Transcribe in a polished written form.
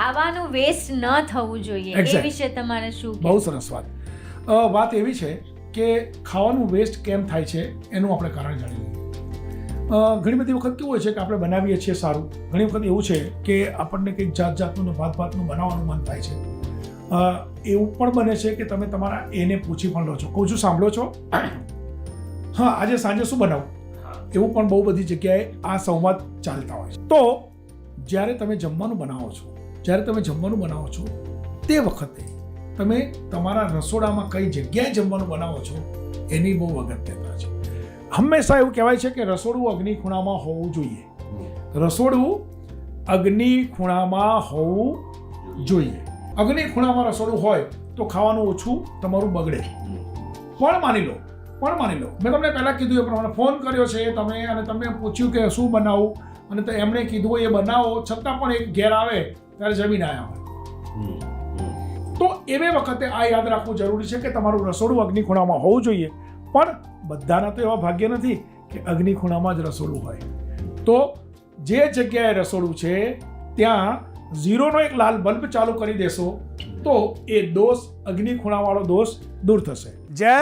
ખાવાનું વેસ્ટ ન થવું જોઈએ એ Exact. વિશે તમારે શું બહુ સરસ વાત એવી છે કે ખાવાનું વેસ્ટ કેમ થાય છે એનું આપણે કારણ જાણી લઈએ. ઘણી બધી વખત કેવું હોય છે કે આપણે બનાવીએ છીએ સારું, ઘણી વખત એવું છે કે આપણને કંઈક જાતનું ને ભાતનું બનાવવાનું મન થાય છે. એવું પણ બને છે કે તમે તમારા એને પૂછી પણ લો છો, કહું છું સાંભળો છો, હા આજે સાંજે શું બનાવું, એવું પણ બહુ બધી જગ્યાએ આ સંવાદ ચાલતા હોય છે. તો જ્યારે તમે જમવાનું બનાવો છો તે વખતે તમે તમારા રસોડામાં કઈ જગ્યાએ જમવાનું બનાવો છો એની બહુ અગત્યતા છે. હંમેશા એવું કહેવાય છે કે રસોડું અગ્નિ ખૂણામાં હોવું જોઈએ. રસોડું અગ્નિ ખૂણામાં હોવું જોઈએ. અગ્નિ ખૂણામાં રસોડું હોય તો ખાવાનું ઓછું તમારું બગડે. પણ માની લો મેં તમને પહેલાં કીધું એ પ્રમાણે ફોન કર્યો છે તમે અને તમે પૂછ્યું કે શું બનાવું અને તો એમણે કીધું એ બનાવો, છતાં પણ એક ઘેર આવે ત્યારે જમીન આવ્યા હોય. તો એવે વખતે આ યાદ રાખવું જરૂરી છે કે તમારું રસોડું અગ્નિ ખૂણામાં હોવું જોઈએ. પણ બધાના તો એવા ભાગ્ય નથી કે અગ્નિ ખૂણામાં જ રસોડું હોય. તો જે જગ્યાએ રસોડું છે ત્યાં 0નો એક લાલ બલ્બ ચાલુ કરી દેશો તો એ દોષ, અગ્નિ ખૂણાવાળો દોષ દૂર થશે. જય